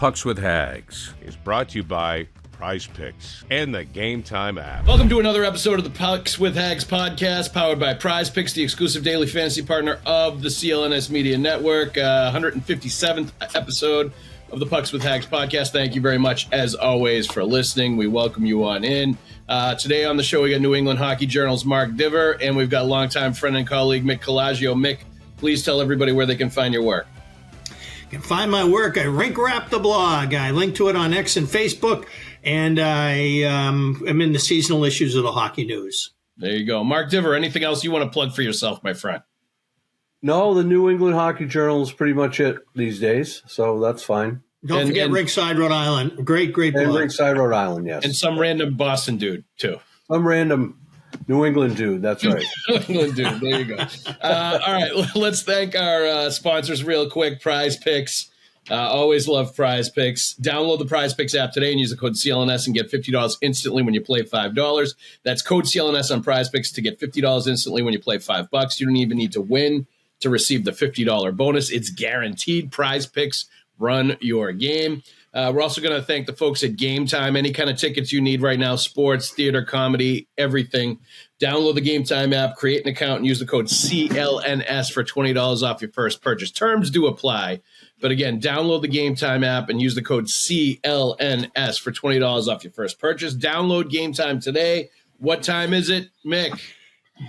Pucks with Haggs is brought to you by Prize Picks and the Game Time app. Welcome to another episode of the Pucks with Haggs podcast, powered by Prize Picks, the exclusive daily fantasy partner of the CLNS Media Network. 157th episode of the Pucks with Haggs podcast. Thank you very much, as always, for listening. We welcome you on in. Today on the show, we got New England Hockey Journal's Mark Divver, and we've got longtime friend and colleague Mick Colageo. Mick, please tell everybody where they can find your work. You can find my work at Rink Wrap the blog. I link to it on X and Facebook, and I am in the seasonal issues of the Hockey News. There you go. Mark Divver, anything else you want to plug for yourself, my friend? No, the New England Hockey Journal is pretty much it these days, so that's fine. Don't forget Rinkside, Rhode Island. Great blog. And Rinkside, Rhode Island, yes. And some random Boston dude, too. Some random New England dude, that's right. New England dude, there you go. All right, let's thank our sponsors real quick, Prize Picks. Always love Prize Picks. Download the Prize Picks app today and use the code CLNS and get $50 instantly when you play $5. That's code CLNS on Prize Picks to get $50 instantly when you play $5. You don't even need to win to receive the $50 bonus. It's guaranteed. Prize Picks, run your game. We're also going to thank the folks at Game Time. Any kind of tickets you need right now, sports, theater, comedy, everything. Download the Game Time app, create an account, and use the code CLNS for $20 off your first purchase. Terms do apply. But again, download the Game Time app and use the code CLNS for $20 off your first purchase. Download Game Time today. What time is it, Mick?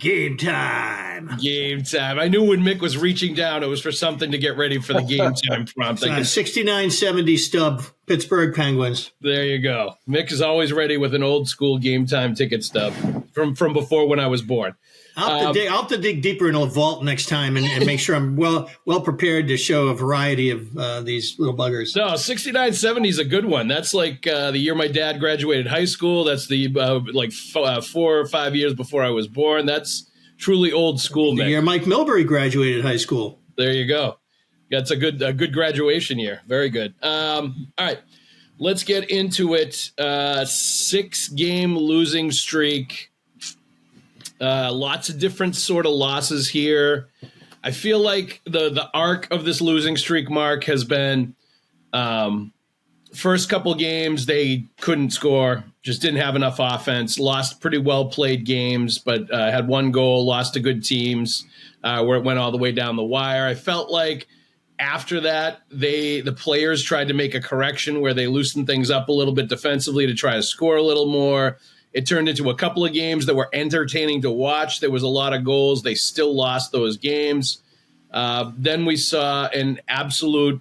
Game time. Game time. I knew when Mick was reaching down, it was for something to get ready for the Game Time prompt. 6970 stub, Pittsburgh Penguins. There you go. Mick is always ready with an old school Game Time ticket stub from before when I was born. I'll have to dig deeper into a vault next time and make sure I'm well prepared to show a variety of these little buggers. No, 6970 is a good one. That's like the year my dad graduated high school. That's the 4 or 5 years before I was born. That's truly old school, The Mick. year Mike Milbury graduated high school. There you go. That's a good graduation year. Very good. All right, let's get into it. 6-game losing streak. Lots of different sort of losses here. I feel like the arc of this losing streak, Mark, has been first couple games they couldn't score, just didn't have enough offense, lost pretty well played games, but had one goal, lost to good teams where it went all the way down the wire. I felt like after that, the players tried to make a correction where they loosened things up a little bit defensively to try to score a little more. It turned into a couple of games that were entertaining to watch. There was a lot of goals. They still lost those games. Then we saw an absolute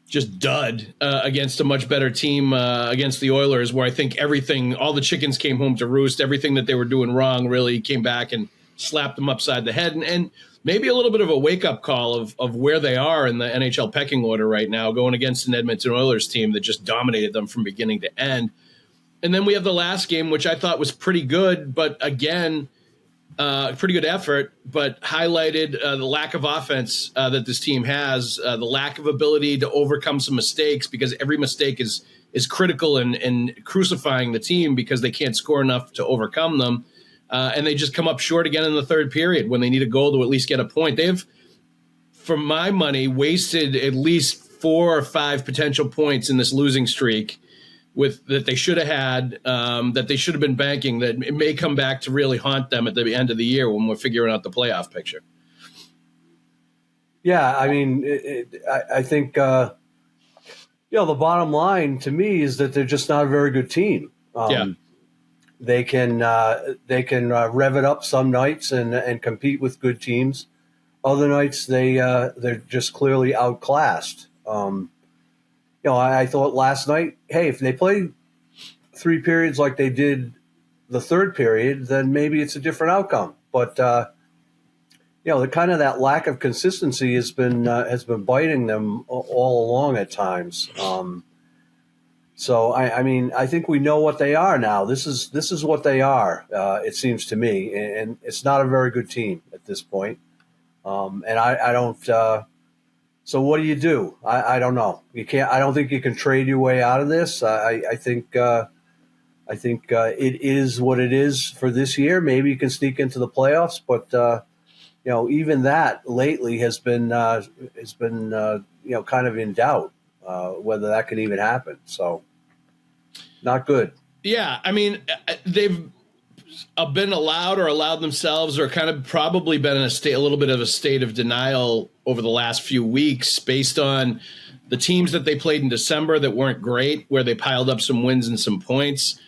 just dud against a much better team against the Oilers, where I think all the chickens came home to roost. Everything that they were doing wrong really came back and slapped them upside the head. And maybe a little bit of a wake-up call of where they are in the NHL pecking order right now, going against an Edmonton Oilers team that just dominated them from beginning to end. And then we have the last game, which I thought was pretty good, but again, pretty good effort, but highlighted the lack of offense that this team has, the lack of ability to overcome some mistakes, because every mistake is critical and crucifying the team because they can't score enough to overcome them. And they just come up short again in the third period when they need a goal to at least get a point. They've, for my money, wasted at least 4 or 5 potential points in this losing streak that they should have had, that they should have been banking, that it may come back to really haunt them at the end of the year when we're figuring out the playoff picture. Yeah, I mean, I think, the bottom line to me is that they're just not a very good team. They can rev it up some nights and compete with good teams. Other nights they're just clearly outclassed. I thought last night, hey, if they play 3 periods like they did the third period, then maybe it's a different outcome. But the kind of that lack of consistency has been biting them all along at times. So I think we know what they are now. This is what they are. It seems to me, and it's not a very good team at this point. And I don't. So what do? I don't know. You can't. I don't think you can trade your way out of this. I think it is what it is for this year. Maybe you can sneak into the playoffs, but even that lately has been kind of in doubt. whether that could even happen. So not good. Yeah, I mean, they've been allowed themselves, or kind of probably been in a little bit of a state of denial over the last few weeks based on the teams that they played in December that weren't great, where they piled up some wins and some points,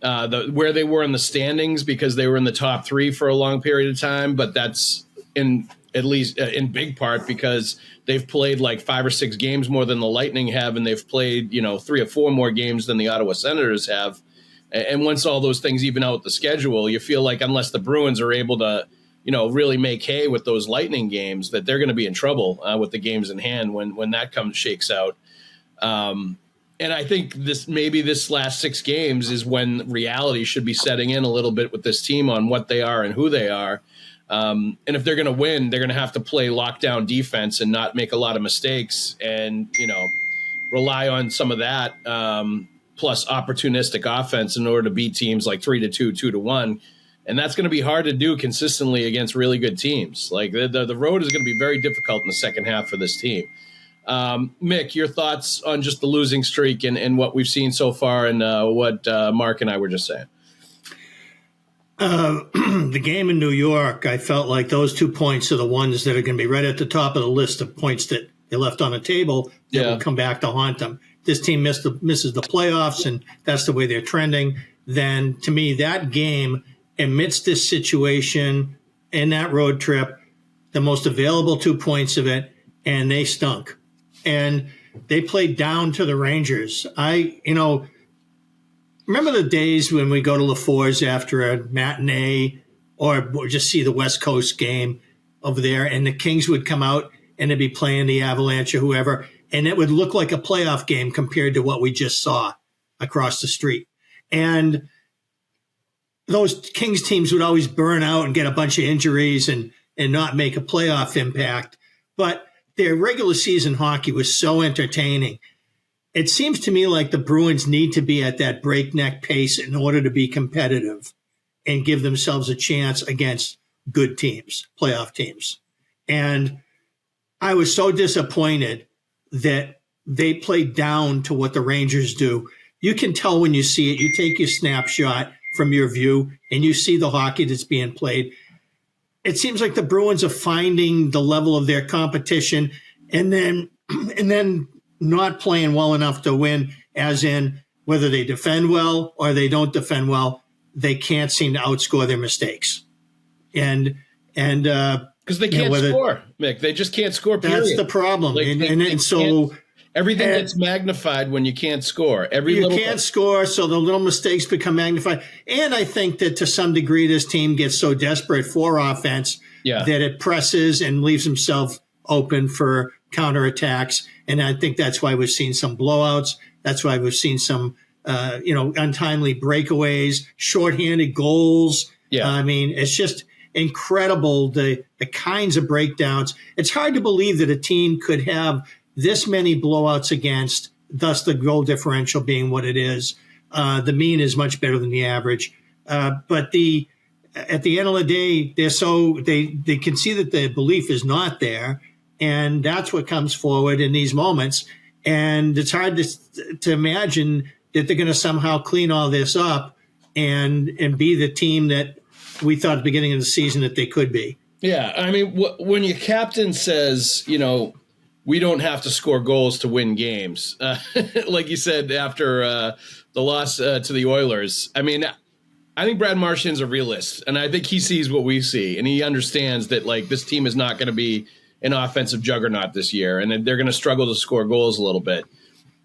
where they were in the standings because they were in the top 3 for a long period of time. But that's at least in big part because they've played like 5 or 6 games more than the Lightning have, and they've played, 3 or 4 more games than the Ottawa Senators have. And once all those things even out the schedule, you feel like unless the Bruins are able to, really make hay with those Lightning games, that they're going to be in trouble with the games in hand when that shakes out. And I think this last 6 games is when reality should be setting in a little bit with this team on what they are and who they are. And if they're going to win, they're going to have to play lockdown defense and not make a lot of mistakes and, rely on some of that. Plus opportunistic offense in order to beat teams like 3-2, 2-1. And that's going to be hard to do consistently against really good teams. Like the road is going to be very difficult in the second half for this team. Mick, your thoughts on just the losing streak and what we've seen so far and what Mark and I were just saying. The game in New York, I felt like those 2 points are the ones that are going to be right at the top of the list of points that they left on the table that will come back to haunt them. This team misses the playoffs, and that's the way they're trending. Then, to me, that game, amidst this situation and that road trip, the most available 2 points of it, and they stunk. And they played down to the Rangers. Remember the days when we go to LaFour's after a matinee or just see the West Coast game over there, and the Kings would come out and they'd be playing the Avalanche or whoever, and it would look like a playoff game compared to what we just saw across the street. And those Kings teams would always burn out and get a bunch of injuries and not make a playoff impact. But their regular season hockey was so entertaining. It seems to me like the Bruins need to be at that breakneck pace in order to be competitive and give themselves a chance against good teams, playoff teams. And I was so disappointed that they played down to what the Rangers do. You can tell when you see it. You take your snapshot from your view and you see the hockey that's being played. It seems like the Bruins are finding the level of their competition and then not playing well enough to win, as in whether they defend well or they don't defend well, they can't seem to outscore their mistakes. And because they can't score, Mick. They just can't score, period. That's the problem. Like, so everything gets magnified when you can't score. You can't score, so the little mistakes become magnified. And I think that to some degree this team gets so desperate for offense that it presses and leaves himself open for counterattacks. And I think that's why we've seen some blowouts. That's why we've seen some untimely breakaways, shorthanded goals. Yeah. I mean, it's just incredible the kinds of breakdowns. It's hard to believe that a team could have this many blowouts against, thus the goal differential being what it is. The mean is much better than the average. But at the end of the day, they can see that the belief is not there. And that's what comes forward in these moments. And it's hard to imagine that they're going to somehow clean all this up and be the team that we thought at the beginning of the season that they could be. Yeah, I mean, when your captain says, we don't have to score goals to win games, like you said after the loss to the Oilers, I mean, I think Brad Marchand's a realist, and I think he sees what we see, and he understands that, like, this team is not going to be an offensive juggernaut this year, and they're going to struggle to score goals a little bit.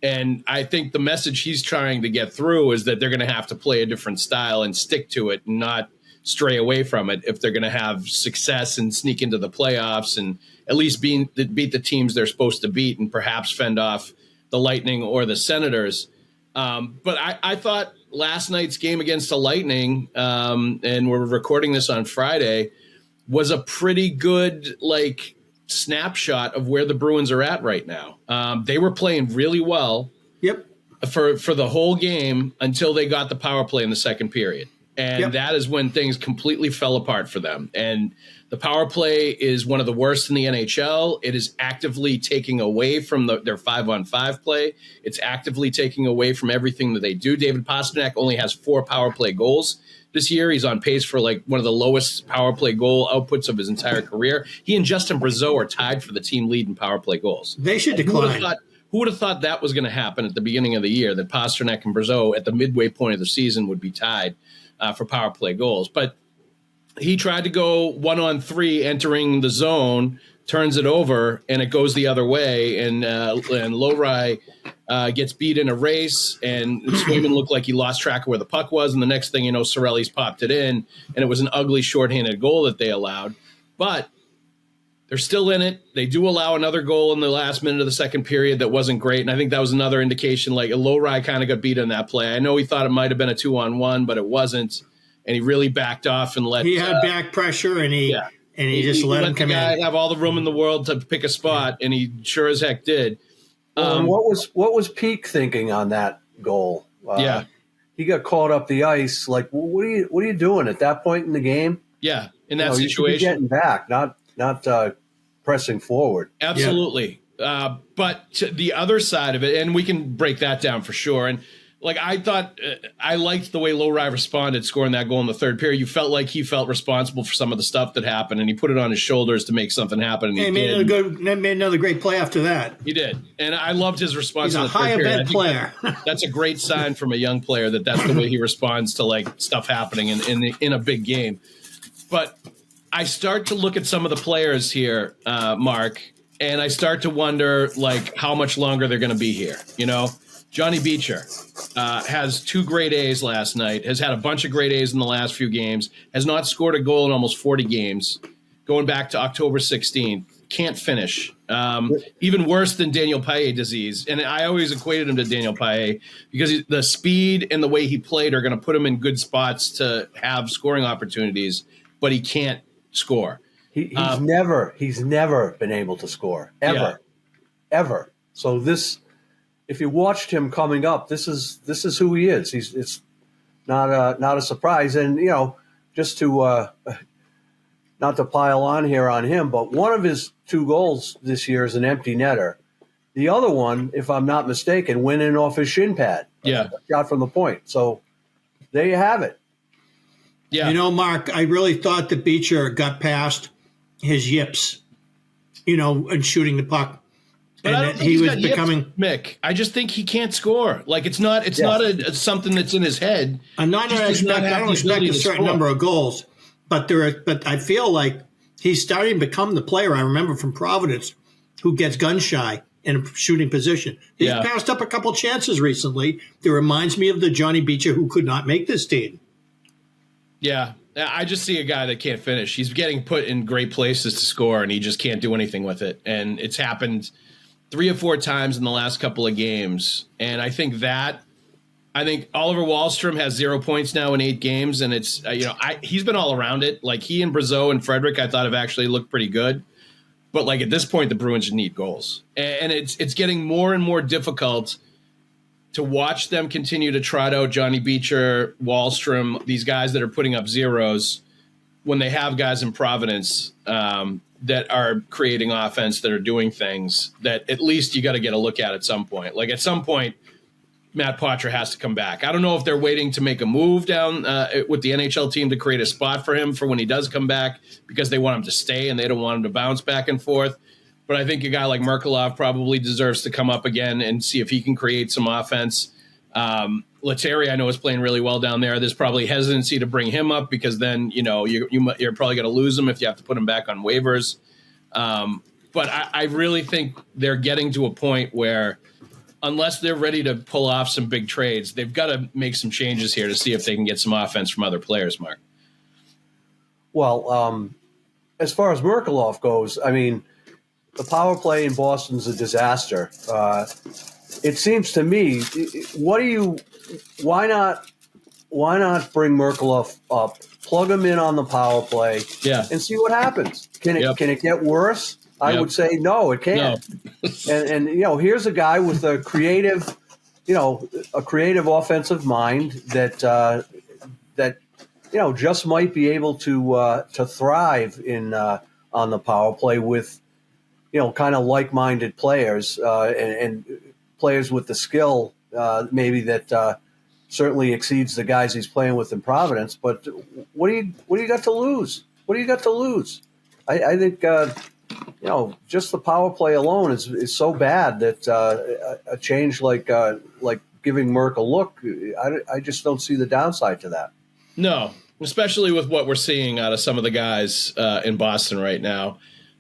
And I think the message he's trying to get through is that they're going to have to play a different style and stick to it and not stray away from it if they're going to have success and sneak into the playoffs and at least beat the teams they're supposed to beat and perhaps fend off the Lightning or the Senators. But I thought last night's game against the Lightning, and we're recording this on Friday, was a pretty good, snapshot of where the Bruins are at right now. They were playing really well. Yep. For the whole game until they got the power play in the second period. And that is when things completely fell apart for them. And the power play is one of the worst in the NHL. It is actively taking away from their 5-on-5 play. It's actively taking away from everything that they do. David Pastrnak only has 4 power play goals this year. He's on pace for like one of the lowest power play goal outputs of his entire career. He and Justin Brazeau are tied for the team lead in power play goals. They should decline. Who would have thought that was going to happen at the beginning of the year, that Pastrnak and Brazeau at the midway point of the season would be tied for power play goals? But he tried to go 1-on-3 entering the zone, turns it over, and it goes the other way. And Lowry gets beat in a race, and Swayman looked like he lost track of where the puck was. And the next thing you know, Cirelli's popped it in, and it was an ugly shorthanded goal that they allowed. But they're still in it. They do allow another goal in the last minute of the second period that wasn't great. And I think that was another indication, like Lowry kind of got beat in that play. I know he thought it might have been a 2-on-1, but it wasn't. And he really backed off and let. He had back pressure, and he just let him come in. Have all the room in the world to pick a spot, and he sure as heck did. What was Peak thinking on that goal? He got caught up the ice. Like, what are you doing at that point in the game? Yeah, in that situation, you should be getting back, not pressing forward. Absolutely. Yeah. But to the other side of it, and we can break that down for sure. And like, I thought I liked the way Lowry responded scoring that goal in the third period. You felt like he felt responsible for some of the stuff that happened, and he put it on his shoulders to make something happen. And he made another great play after that. He did. And I loved his response. He's a high event player. That's a great sign from a young player that's the way he responds to like stuff happening in a big game. But I start to look at some of the players here, Mark, and I start to wonder like how much longer they're going to be here. You know, Johnny Beecher has 2 great A's last night, has had a bunch of great A's in the last few games, has not scored a goal in almost 40 games, going back to October 16th. Can't finish. Even worse than Daniel Paille disease. And I always equated him to Daniel Paille because the speed and the way he played are going to put him in good spots to have scoring opportunities, but he can't score. He's never been able to score ever. So this, if you watched him coming up, this is who he is. It's not a surprise. And you know, just to not to pile on here on him, but one of his 2 goals this year is an empty netter. The other one, if I'm not mistaken, went in off his shin pad. Yeah, shot from the point. So there you have it. Yeah. You know, Mark, I really thought that Beecher got past his yips, you know, and shooting the puck. But and I don't think he was becoming Mick. I just think he can't score. Like it's not something that's in his head. I don't expect a certain number of goals, but I feel like he's starting to become the player I remember from Providence who gets gun shy in a shooting position. He's passed up a couple chances recently that reminds me of the Johnny Beecher who could not make this team. Yeah, I just see a guy that can't finish. He's getting put in great places to score, and he just can't do anything with it. And it's happened 3 or 4 times in the last couple of games. And I think Oliver Wahlstrom has 0 points now in 8 games, and it's he's been all around it. Like he and Brazeau and Frederick, I thought have actually looked pretty good. But like at this point, the Bruins need goals, and it's getting more and more difficult to watch them continue to trot out Johnny Beecher, Wahlstrom, these guys that are putting up zeros when they have guys in Providence that are creating offense, that are doing things that at least you got to get a look at some point. Like at some point, Matt Poitras has to come back. I don't know if they're waiting to make a move down with the NHL team to create a spot for him for when he does come back because they want him to stay and they don't want him to bounce back and forth. But I think a guy like Merkulov probably deserves to come up again and see if he can create some offense. Lettieri, I know, is playing really well down there. There's probably hesitancy to bring him up because then, you know, you're probably going to lose him if you have to put him back on waivers. But I really think they're getting to a point where unless they're ready to pull off some big trades, they've got to make some changes here to see if they can get some offense from other players, Mark. Well, as far as Merkulov goes, I mean, the power play in Boston's a disaster. It seems to me, why not bring Merkulov up, plug him in on the power play, and see what happens? Can it get worse? I would say no, it can't. No. and you know, here's a guy with a creative offensive mind that just might be able to thrive in on the power play with, kind of like-minded players and players with the skill maybe that certainly exceeds the guys he's playing with in Providence. But what do you got to lose? What do you got to lose? I think just the power play alone is so bad that a change like giving Merck a look, I just don't see the downside to that. No, especially with what we're seeing out of some of the guys in Boston right now.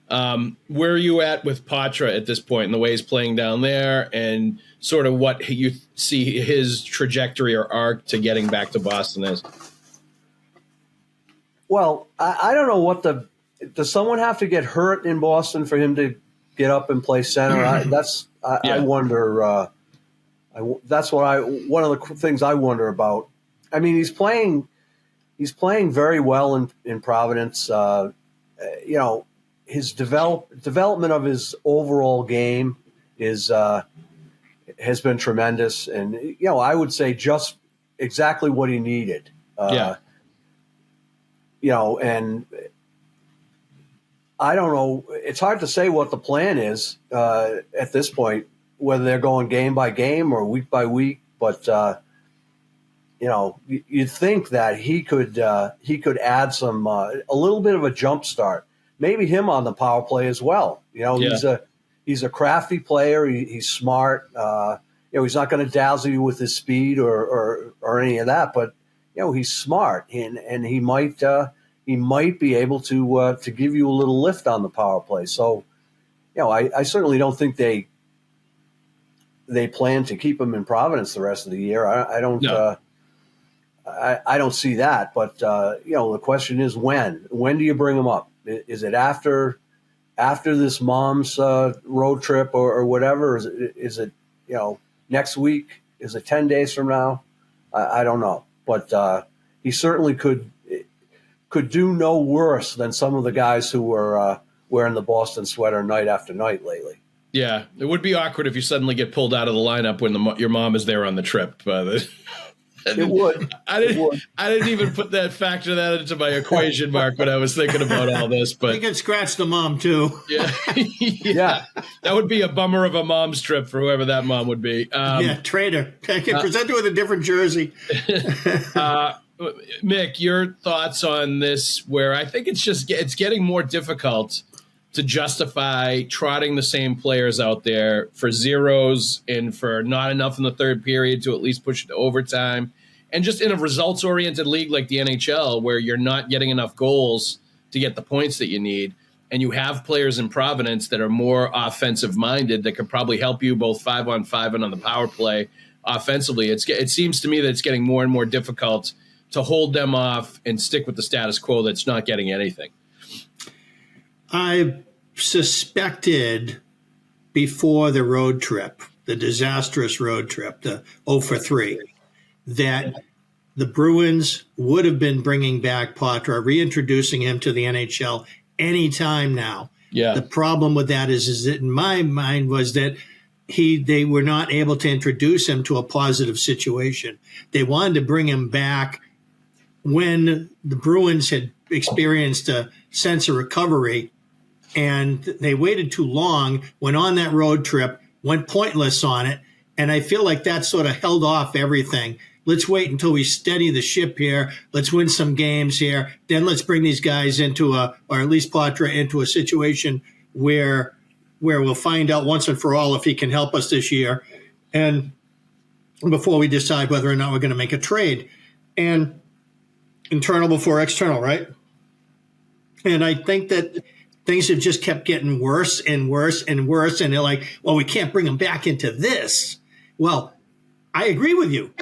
Where are you at with Patra at this point, and the way he's playing down there, and sort of what you see his trajectory or arc to getting back to Boston is? Well, I don't know does someone have to get hurt in Boston for him to get up and play center? I wonder. That's one of the things I wonder about. I mean, he's playing very well in Providence. His development of his overall game has been tremendous, and I would say just exactly what he needed. And I don't know. It's hard to say what the plan is at this point, whether they're going game by game or week by week. But you'd think that he could add some a little bit of a jump start. Maybe him on the power play as well. He's a crafty player. He's smart. He's not going to dazzle you with his speed or any of that. But he's smart, and he might be able to give you a little lift on the power play. So, I certainly don't think they plan to keep him in Providence the rest of the year. I don't. No. I don't see that. But the question is when. When do you bring him up? Is it after this mom's road trip or whatever? Is it next week? Is it 10 days from now? I don't know. But he certainly could do no worse than some of the guys who were wearing the Boston sweater night after night lately. Yeah, it would be awkward if you suddenly get pulled out of the lineup when your mom is there on the trip. It would. I didn't even factor that into my equation, Mark, when I was thinking about all this. But you can scratch the mom too. Yeah, that would be a bummer of a mom's trip for whoever that mom would be. Traitor. I can present her with a different jersey. Mick, your thoughts on this? Where I think it's getting more difficult to justify trotting the same players out there for zeros and for not enough in the third period to at least push it to overtime. And just in a results-oriented league like the NHL, where you're not getting enough goals to get the points that you need, and you have players in Providence that are more offensive-minded that could probably help you both 5-on-5 and on the power play offensively, it seems to me that it's getting more and more difficult to hold them off and stick with the status quo that's not getting anything. I suspected before the road trip, the disastrous road trip, the 0-for-3, that the Bruins would have been bringing back Patra, reintroducing him to the NHL any time now. Yeah. The problem with that is that in my mind was that they were not able to introduce him to a positive situation. They wanted to bring him back when the Bruins had experienced a sense of recovery, and they waited too long, went on that road trip, went pointless on it, and I feel like that sort of held off everything. Let's wait until we steady the ship here. Let's win some games here. Then let's bring these guys or at least Patra, into a situation where we'll find out once and for all if he can help us this year, and before we decide whether or not we're going to make a trade. And internal before external, right? And I think that things have just kept getting worse and worse and worse. And they're like, well, we can't bring him back into this. Well, I agree with you.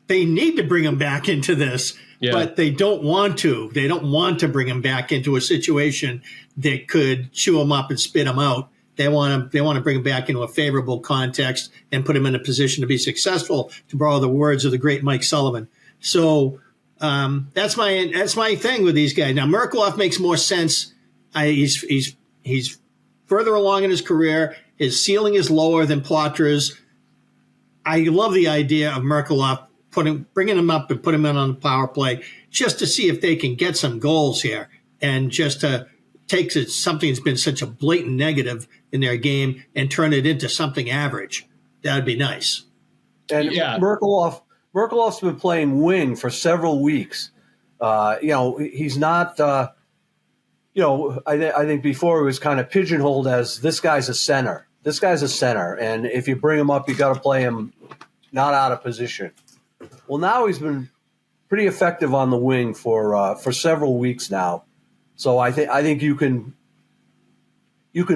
They need to bring him back into this, but they don't want to. They don't want to bring him back into a situation that could chew him up and spit him out. They want to bring him back into a favorable context and put him in a position to be successful, to borrow the words of the great Mike Sullivan. So that's my thing with these guys. Now, Merkulov makes more sense. He's further along in his career. His ceiling is lower than Patra's. I love the idea of Merkulov bringing him up and put him in on the power play just to see if they can get some goals here, and just to take something that's been such a blatant negative in their game and turn it into something average. That'd be nice. And Merkeloff's been playing wing for several weeks. He's not. I think before he was kind of pigeonholed as this guy's a center. This guy's a center, and if you bring him up, you got to play him not out of position. Well, now he's been pretty effective on the wing for several weeks now. So I think you can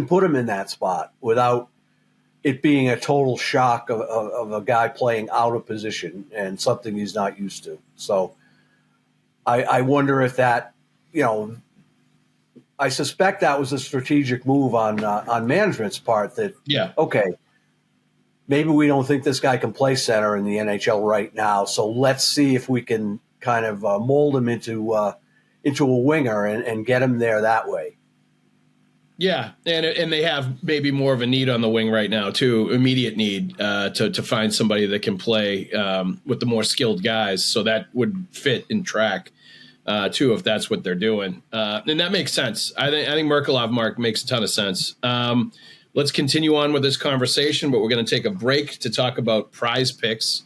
put him in that spot without it being a total shock of a guy playing out of position and something he's not used to. So I wonder if that, I suspect that was a strategic move on management's part that, okay, maybe we don't think this guy can play center in the NHL right now, so let's see if we can kind of mold him into a winger and get him there that way. Yeah, and they have maybe more of a need on the wing right now too, immediate need to find somebody that can play with the more skilled guys. So that would fit in track too, if that's what they're doing, and that makes sense. I think Merkelov, Mark, makes a ton of sense. Let's continue on with this conversation, but we're going to take a break to talk about Prize Picks.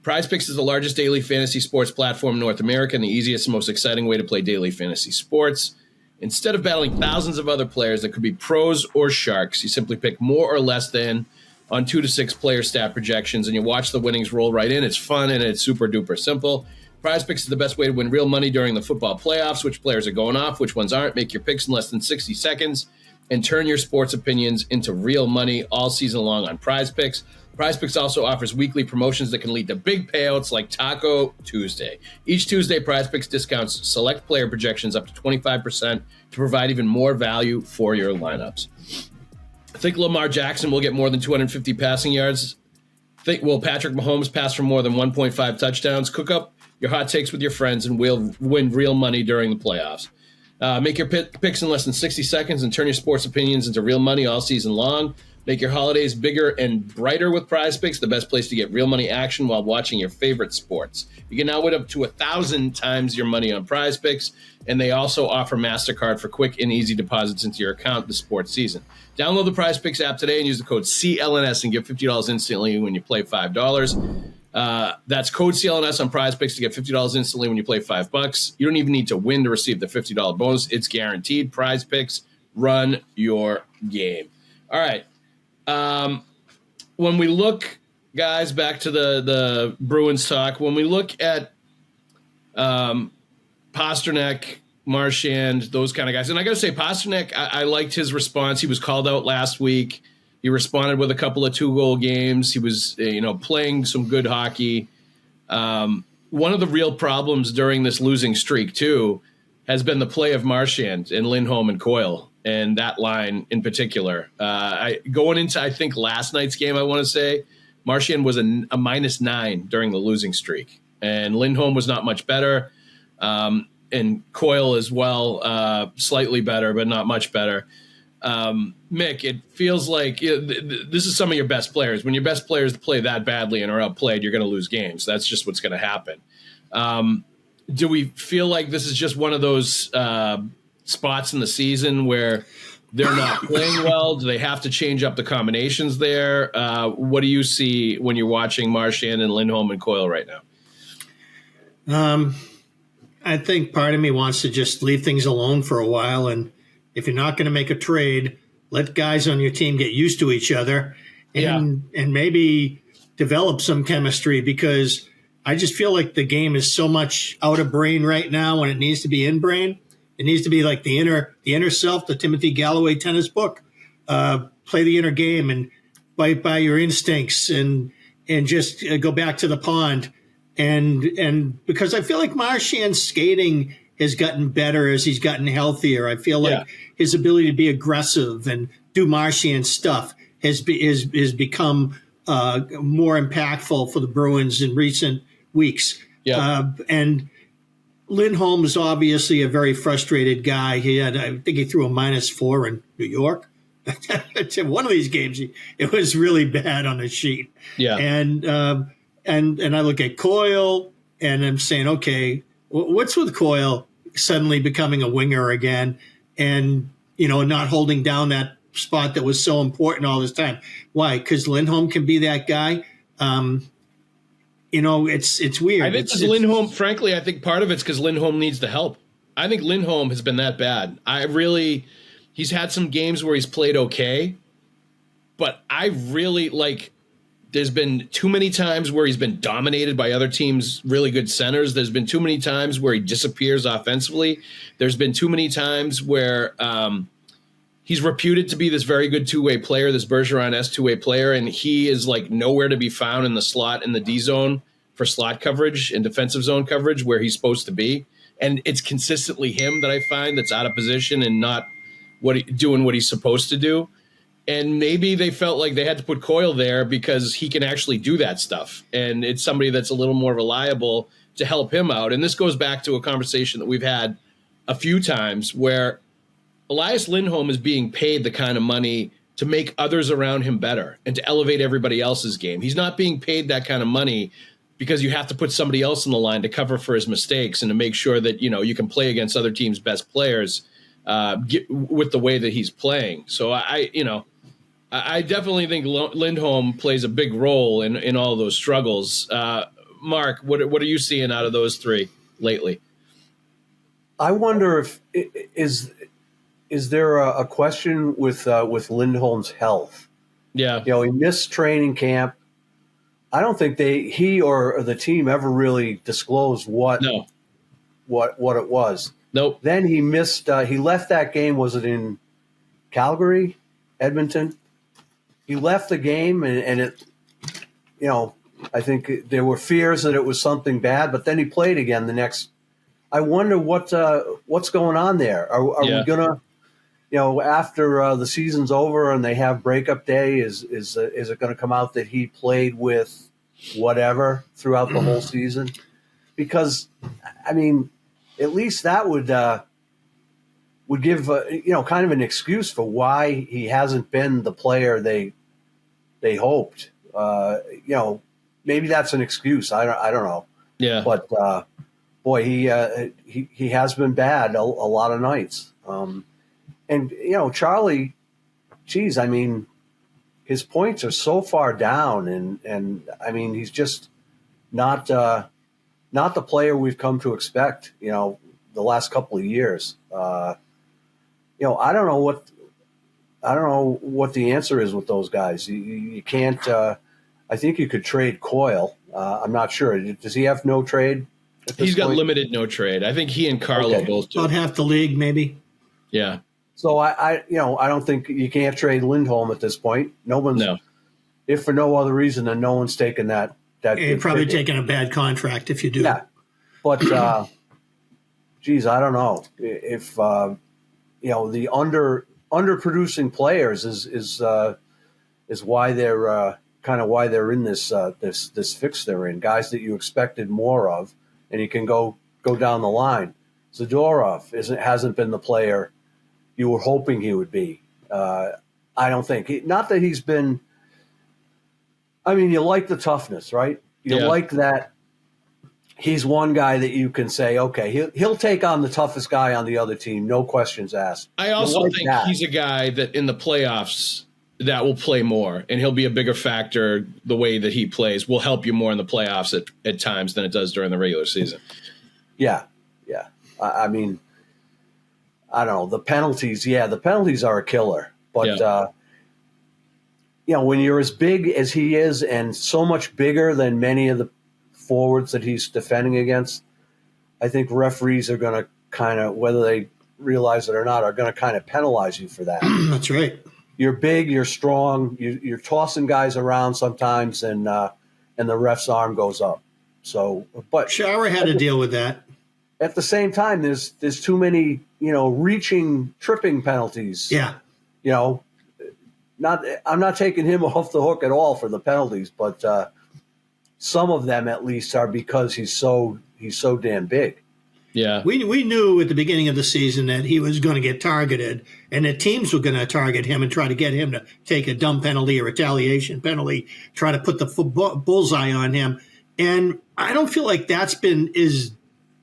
Prize Picks is the largest daily fantasy sports platform in North America and the easiest and most exciting way to play daily fantasy sports. Instead of battling thousands of other players that could be pros or sharks, you simply pick more or less than on 2 to 6 player stat projections, and you watch the winnings roll right in. It's fun, and it's super duper simple. Prize Picks is the best way to win real money during the football playoffs. Which players are going off, which ones aren't. Make your picks in less than 60 seconds and turn your sports opinions into real money all season long on Prize Picks. Prize Picks also offers weekly promotions that can lead to big payouts like Taco Tuesday. Each Tuesday, Prize Picks discounts select player projections up to 25% to provide even more value for your lineups. Think Lamar Jackson will get more than 250 passing yards? Will Patrick Mahomes pass for more than 1.5 touchdowns? Cook up your hot takes with your friends and we'll win real money during the playoffs. Make your picks in less than 60 seconds and turn your sports opinions into real money all season long. Make your holidays bigger and brighter with Prize Picks, the best place to get real money action while watching your favorite sports. You can now win up to 1,000 times your money on Prize Picks, and they also offer MasterCard for quick and easy deposits into your account this sports season. Download the Prize Picks app today and use the code CLNS and get $50 instantly when you play $5. That's code CLNS on Prize Picks to get $50 instantly when you play $5. You don't even need to win to receive the $50 bonus. It's guaranteed. Prize Picks, run your game. All right. When we look, guys, back to the Bruins talk, when we look at Pasternak, Marchand, those kind of guys, and I got to say, Pasternak, I liked his response. He was called out last week. He responded with a couple of 2-goal games. He was, playing some good hockey. One of the real problems during this losing streak, too, has been the play of Marchand and Lindholm and Coyle, and that line in particular. Going into, I think, last night's game, I want to say, Marchand was a -9 during the losing streak, and Lindholm was not much better, and Coyle as well, slightly better, but not much better. Mick, it feels like this is some of your best players. When your best players play that badly and are outplayed, you're going to lose games. That's just what's going to happen. Do we feel like this is just one of those spots in the season where they're not playing well? Do they have to change up the combinations there? What do you see when you're watching Marchand and Lindholm and Coyle right now? I think part of me wants to just leave things alone for a while, and if you're not going to make a trade, let guys on your team get used to each other and maybe develop some chemistry, because I just feel like the game is so much out of brain right now when it needs to be in brain. It needs to be like the inner self, the Timothy Galloway tennis book. Play the inner game and bite by your instincts and just go back to the pond. And because I feel like Marchand's skating has gotten better as he's gotten healthier. I feel like his ability to be aggressive and do Marchand stuff has become more impactful for the Bruins in recent weeks. And Lindholm is obviously a very frustrated guy. I think he threw a -4 in New York. One of these games, it was really bad on the sheet. And And I look at Coyle, and I'm saying, okay, what's with Coyle suddenly becoming a winger again, and not holding down that spot that was so important all this time? Why? Because Lindholm can be that guy. It's weird. I think Lindholm. Frankly, I think part of it's because Lindholm needs the help. I think Lindholm has been that bad. He's had some games where he's played okay, but I really there's been too many times where he's been dominated by other teams' really good centers. There's been too many times where he disappears offensively. There's been too many times where he's reputed to be this very good two-way player, this Bergeron-esque two-way player, and he is nowhere to be found in the slot in the D zone for slot coverage and defensive zone coverage where he's supposed to be. And it's consistently him that I find that's out of position and not doing what he's supposed to do. And maybe they felt like they had to put Coyle there because he can actually do that stuff. And it's somebody that's a little more reliable to help him out. And this goes back to a conversation that we've had a few times where Elias Lindholm is being paid the kind of money to make others around him better and to elevate everybody else's game. He's not being paid that kind of money because you have to put somebody else on the line to cover for his mistakes and to make sure that, you can play against other teams' best players with the way that he's playing. So I definitely think Lindholm plays a big role in all those struggles. Mark, what are you seeing out of those three lately? I wonder if is there a question with Lindholm's health? Yeah, he missed training camp. I don't think he or the team ever really disclosed what it was. Nope. Then he missed. He left that game. Was it in Calgary, Edmonton? He left the game, and it. I think there were fears that it was something bad, but then he played again the next. I wonder what's going on there. Are we gonna, after the season's over and they have breakup day, is it going to come out that he played with whatever throughout the whole season? Because at least that would give kind of an excuse for why he hasn't been the player they hoped. Maybe that's an excuse. I don't know. Yeah. But boy, he has been bad a lot of nights. And Charlie, geez, his points are so far down, and he's just not the player we've come to expect. The last couple of years. I don't know what the answer is with those guys. You can't. I think you could trade Coyle. I'm not sure. Does he have no trade? He's got limited no trade. I think he and Carlo both do. About half the league, maybe. Yeah. So I don't think you can't trade Lindholm at this point. No. If for no other reason than no one's taken that. You're probably taking a bad contract if you do. Yeah. But geez, I don't know if the underproducing players is why they're why they're in this fix they're in. Guys that you expected more of, and you can go down the line. Zadorov hasn't been the player you were hoping he would be. I don't think. Not that he's been. You like the toughness, right? You like that. He's one guy that you can say, okay, he'll take on the toughest guy on the other team, no questions asked. I also think he's a guy that in the playoffs that will play more, and he'll be a bigger factor. The way that he plays will help you more in the playoffs at times than it does during the regular season. Yeah. I don't know, the penalties. Yeah, the penalties are a killer. But when you're as big as he is, and so much bigger than many of the forwards that he's defending against, I think referees are going to kind of, whether they realize it or not, are going to kind of penalize you for that. That's right. You're big, you're strong, you're tossing guys around sometimes, and the ref's arm goes up. So, but Shower had to deal with that. At the same time, there's too many tripping penalties. Yeah. I'm not taking him off the hook at all for the penalties, but some of them at least are because he's so damn big. Yeah. We knew at the beginning of the season that he was going to get targeted, and that teams were going to target him and try to get him to take a dumb penalty or retaliation penalty, try to put the bullseye on him. And I don't feel like that's been as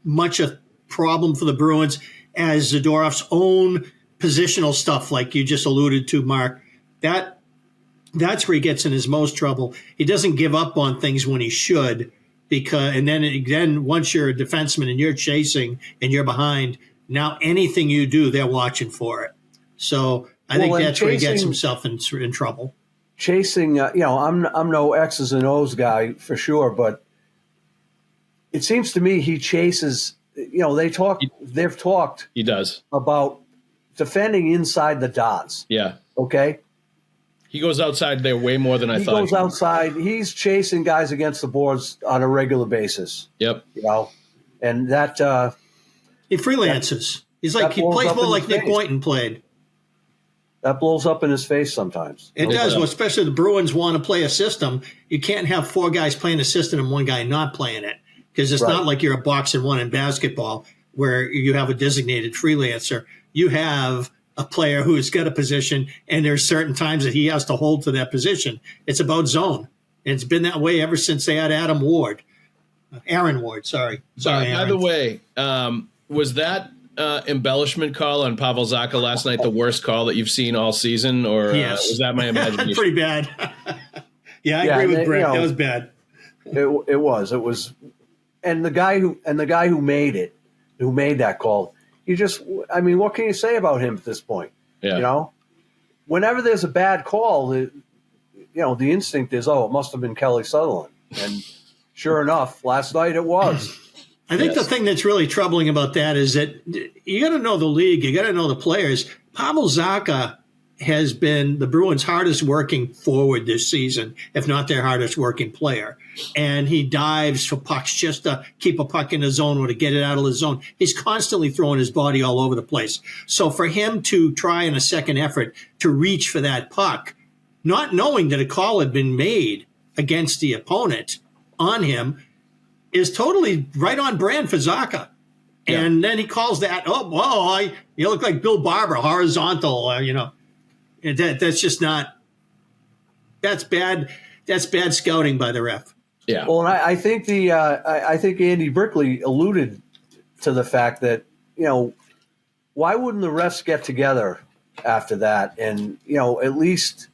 much a problem for the Bruins as Zadorov's own positional stuff, like you just alluded to, Mark. That's where he gets in his most trouble. He doesn't give up on things when he should, and then once you're a defenseman and you're chasing and you're behind, now anything you do, they're watching for it. So I think that's where he gets himself in trouble. Chasing, I'm no X's and O's guy for sure, but it seems to me he chases. They've talked. He does about defending inside the dots. Yeah. Okay. He goes outside there way more than I thought. He goes outside. He's chasing guys against the boards on a regular basis. Yep. And that he freelances. He plays more like Nick Boynton played. That blows up in his face sometimes. It does. Well, especially the Bruins want to play a system. You can't have 4 guys playing a system and 1 guy not playing it, because it's not like you're a box and one in basketball where you have a designated freelancer. You have a player who's got a position, and there's certain times that he has to hold to that position. It's about zone. And it's been that way ever since they had Aaron Ward. Sorry. By the way, was that embellishment call on Pavel Zacha last night the worst call that you've seen all season, or was that my imagination? Pretty bad. I agree with Brett. That was bad. It was, and the guy who made that call, what can you say about him at this point? Yeah. Whenever there's a bad call, the instinct is, it must have been Kelly Sutherland. And sure enough, last night it was. I think the thing that's really troubling about that is that you got to know the league. You got to know the players. Pavel Zacha has been the Bruins' hardest working forward this season, if not their hardest working player. And he dives for pucks just to keep a puck in the zone or to get it out of the zone. He's constantly throwing his body all over the place. So for him to try in a second effort to reach for that puck, not knowing that a call had been made against the opponent on him, is totally right on brand for Zacha. Yeah. And then he calls that, you look like Bill Barber, horizontal, That's just not. That's bad. That's bad scouting by the ref. Yeah. Well, and I think I think Andy Brickley alluded to the fact that why wouldn't the refs get together after that and at least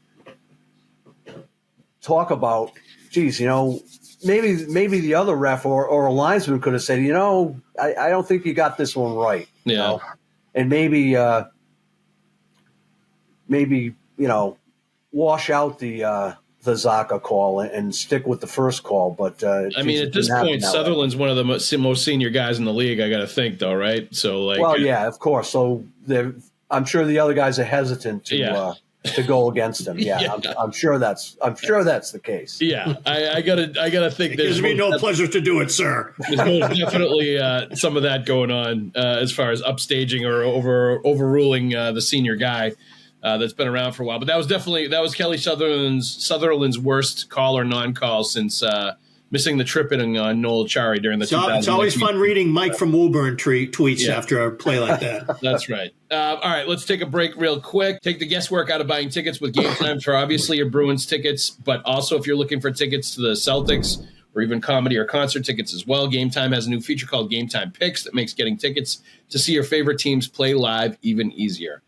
talk about, maybe the other ref or a linesman could have said, I don't think you got this one right. Yeah. And maybe wash out the Zacha call and stick with the first call. But at this point, Sutherland's one of the most senior guys in the league. I got to think, though, right? So, of course. So I'm sure the other guys are hesitant to go against him. Yeah, I'm sure that's the case. Yeah, I gotta think. It gives me no pleasure to do it, sir. There's definitely some of that going on as far as upstaging or overruling the senior guy. That's been around for a while, but that was Kelly Sutherland's worst call or non-call since missing the tripping on Noel Chari during the 2000. It's always fun reading Mike from Woburn tweets after a play like that. That's right. All right, let's take a break real quick. Take the guesswork out of buying tickets with Game Time for obviously your Bruins tickets, but also if you're looking for tickets to the Celtics or even comedy or concert tickets as well, Game Time has a new feature called Game Time Picks that makes getting tickets to see your favorite teams play live even easier.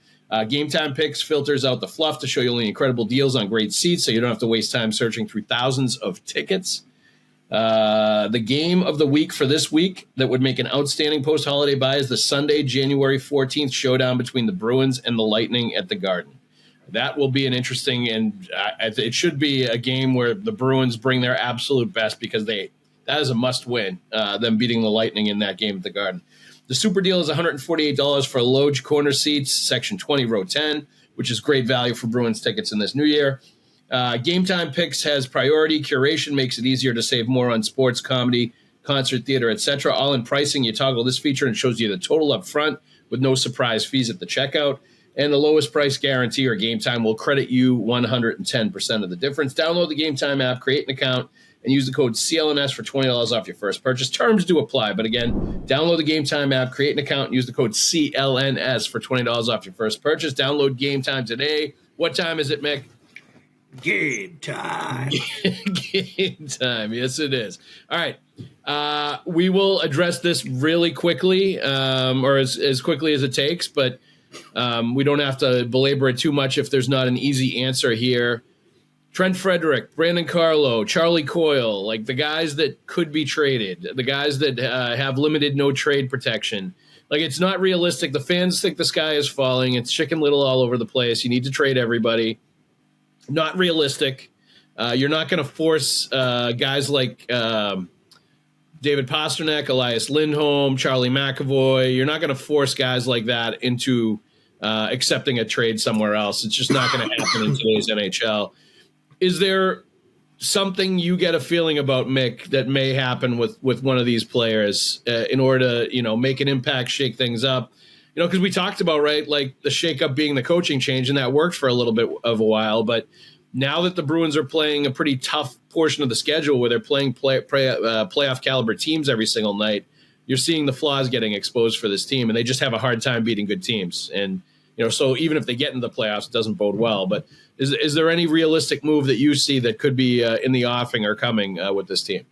Game Time Picks filters out the fluff to show you only incredible deals on great seats so you don't have to waste time searching through thousands of tickets. The game of the week for this week that would make an outstanding post-holiday buy is the Sunday, January 14th showdown between the Bruins and the Lightning at the Garden. That will be an interesting, and it should be a game where the Bruins bring their absolute best because that is a must-win, them beating the Lightning in that game at the Garden. The super deal is $148 for Loge corner seats, section 20, row 10, which is great value for Bruins tickets in this new year. Game Time Picks has priority. Curation makes it easier to save more on sports, comedy, concert, theater, etc. All in pricing, you toggle this feature and it shows you the total up front with no surprise fees at the checkout. And the lowest price guarantee or Game Time will credit you 110% of the difference. Download the Game Time app, create an account, and use the code CLNS for $20 off your first purchase. Terms do apply, but again, download the Game Time app, create an account, and use the code CLNS for $20 off your first purchase. Download Game Time today. What time is it, Mick? Game time. Game time. Yes, it is. All right. We will address this really quickly, or as quickly as it takes, but we don't have to belabor it too much if there's not an easy answer here. Trent Frederick, Brandon Carlo, Charlie Coyle, like the guys that could be traded, the guys that have limited no trade protection. Like, it's not realistic. The fans think the sky is falling. It's Chicken Little all over the place. You need to trade everybody. Not realistic. You're not going to force guys like David Pastrnak, Elias Lindholm, Charlie McAvoy. You're not going to force guys like that into accepting a trade somewhere else. It's just not going to happen in today's NHL. Is there something you get a feeling about, Mick, that may happen with one of these players in order to, make an impact, shake things up? Because we talked about, right, like the shakeup being the coaching change, and that worked for a little bit of a while. But now that the Bruins are playing a pretty tough portion of the schedule where they're playing playoff caliber teams every single night, you're seeing the flaws getting exposed for this team, and they just have a hard time beating good teams. And so even if they get into the playoffs, it doesn't bode well. But is there any realistic move that you see that could be in the offing or coming with this team?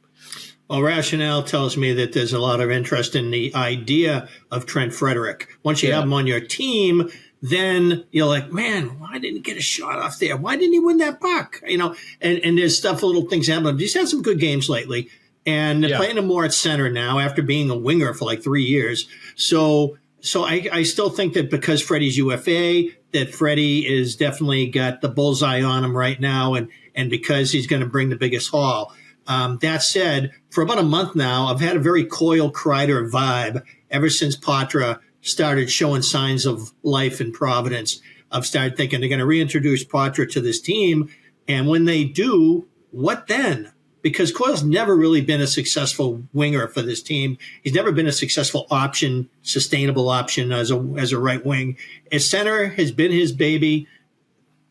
Well, rationale tells me that there's a lot of interest in the idea of Trent Frederick. Once you have him on your team, then you're like, man, why didn't he get a shot off there? Why didn't he win that puck? And there's little things happening. He's had some good games lately, and they're playing him more at center now after being a winger for like 3 years. So I still think that because Freddie's UFA, that Freddie is definitely got the bullseye on him right now, and because he's going to bring the biggest haul. That said, for about a month now, I've had a very Coyle Kreider vibe ever since Patra started showing signs of life and providence. I've started thinking they're going to reintroduce Patra to this team. And when they do, what then? Because Coyle's never really been a successful winger for this team. He's never been a successful option, sustainable option as a right wing. As center has been his baby.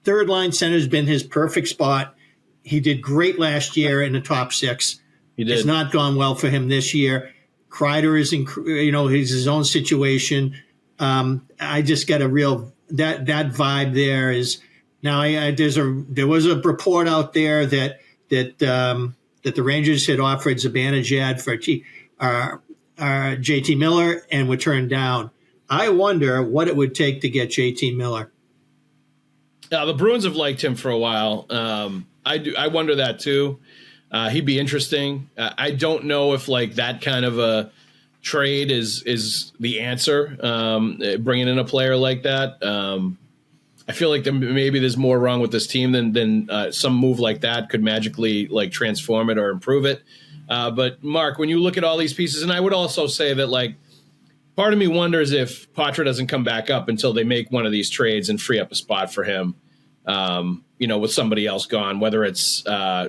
Third line center has been his perfect spot. He did great last year in the top six. He did. It's not gone well for him this year. Kreider is, he's his own situation. I just got a real that vibe there is now. There was a report out there that the Rangers had offered Zibanejad for JT Miller and were turned down. I wonder what it would take to get JT Miller. The Bruins have liked him for a while. I wonder that too. He'd be interesting. I don't know if like that kind of a trade is the answer. Bringing in a player like that. I feel like maybe there's more wrong with this team than some move like that could magically like transform it or improve it. But Mark, when you look at all these pieces, and I would also say that like part of me wonders if Patra doesn't come back up until they make one of these trades and free up a spot for him. With somebody else gone, whether it's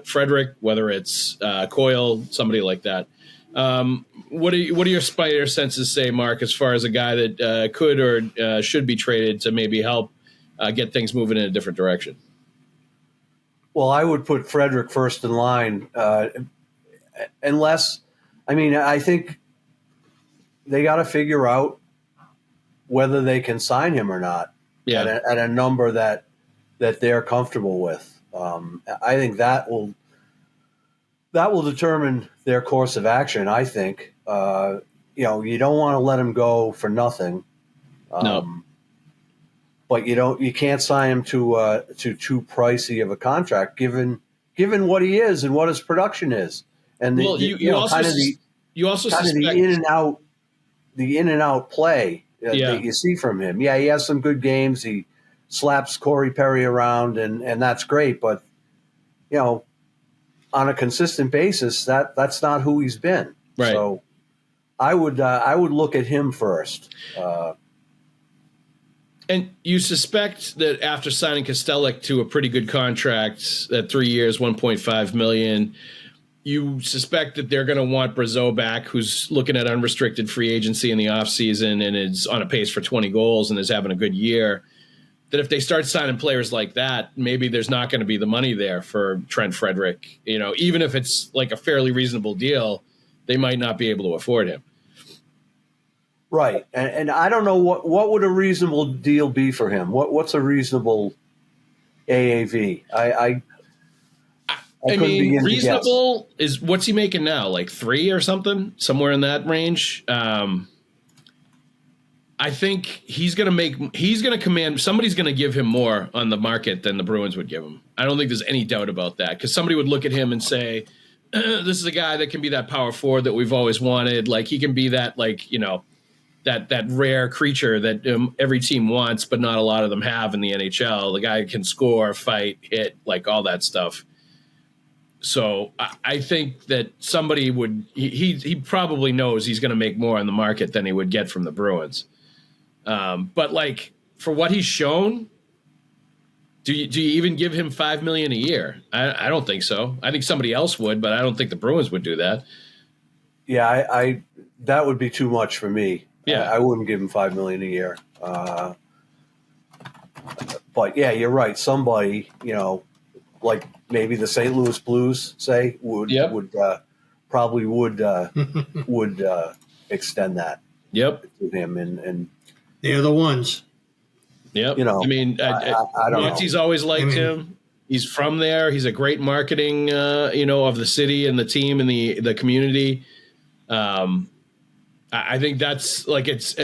Frederick, whether it's Coyle, somebody like that. What do your spider senses say, Mark, as far as a guy that could or should be traded to maybe help get things moving in a different direction? Well, I would put Frederick first in line, unless, I think they got to figure out whether they can sign him or not at a number that they're comfortable with. I think that will determine their course of action. I think you don't want to let him go for nothing. No. But you can't sign him to too pricey of a contract given what he is and what his production is. And you also suspect the in and out play that you see from him. Yeah, he has some good games. He slaps Corey Perry around, and that's great. But on a consistent basis, that's not who he's been. Right. So I would look at him first. And you suspect that after signing Kostelic to a pretty good contract at 3 years, $1.5 million, you suspect that they're going to want Brazeau back, who's looking at unrestricted free agency in the offseason and is on a pace for 20 goals and is having a good year. That if they start signing players like that, maybe there's not going to be the money there for Trent Frederick. Even if it's like a fairly reasonable deal, they might not be able to afford him. Right. And I don't know what would a reasonable deal be for him. What's a reasonable AAV. I mean, reasonable is what's he making now? Like 3 or something, somewhere in that range. I think he's going to command, somebody's going to give him more on the market than the Bruins would give him. I don't think there's any doubt about that, because somebody would look at him and say, this is a guy that can be that power forward that we've always wanted. Like, he can be that, like, you know, that rare creature that every team wants, but not a lot of them have in the NHL. The guy can score, fight, hit, like all that stuff. So I think that somebody would, he probably knows he's going to make more on the market than he would get from the Bruins. But like, for what he's shown, do you even give him $5 million a year? I don't think so. I think somebody else would, but I don't think the Bruins would do that. Yeah, I that would be too much for me. Yeah, I wouldn't give him $5 million a year. But yeah, you're right. Somebody, you know, like maybe the St. Louis Blues, say, would probably extend that. Yep. To him, and they're the ones. Yep. You know, I mean, I don't know. Monty's always liked him. He's from there. He's a great marketing, of the city and the team and the community. I think that's like it's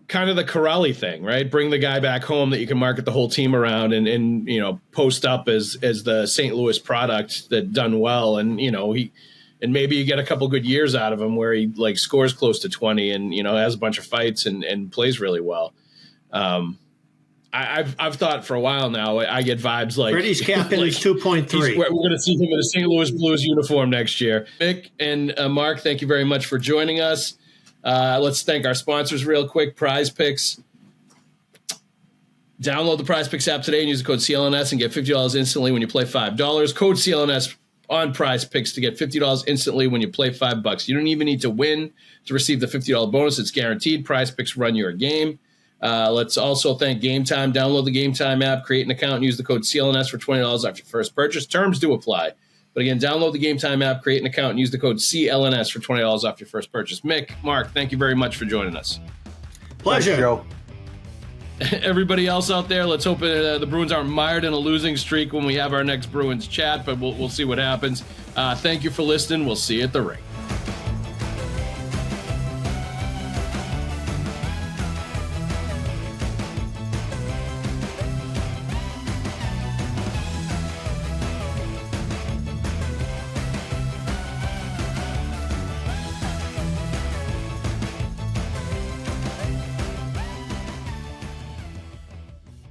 kind of the Corrali thing, right? Bring the guy back home that you can market the whole team around and you know, post up as the St. Louis product that done well, and you know and maybe you get a couple good years out of him where he like scores close to 20 and you know has a bunch of fights and plays really well. I've thought for a while now. I get vibes like Freddie's cap is 2.3. We're going to see him in a St. Louis Blues uniform next year. Mick and Mark, thank you very much for joining us. Let's thank our sponsors real quick. Prize Picks. Download the Prize Picks app today and use the code CLNS and get $50 instantly when you play $5. Code CLNS on Prize Picks to get $50 instantly when you play $5. You don't even need to win to receive the $50 bonus. It's guaranteed. Prize Picks run your game. Let's also thank Game Time. Download the Game Time app, create an account, and use the code CLNS for $20 off your first purchase. Terms do apply. But again, download the Game Time app, create an account, and use the code CLNS for $20 off your first purchase. Mick, Mark, thank you very much for joining us. Pleasure. Thanks, Joe. Everybody else out there, let's hope the Bruins aren't mired in a losing streak when we have our next Bruins chat, but we'll see what happens. Thank you for listening. We'll see you at the rink.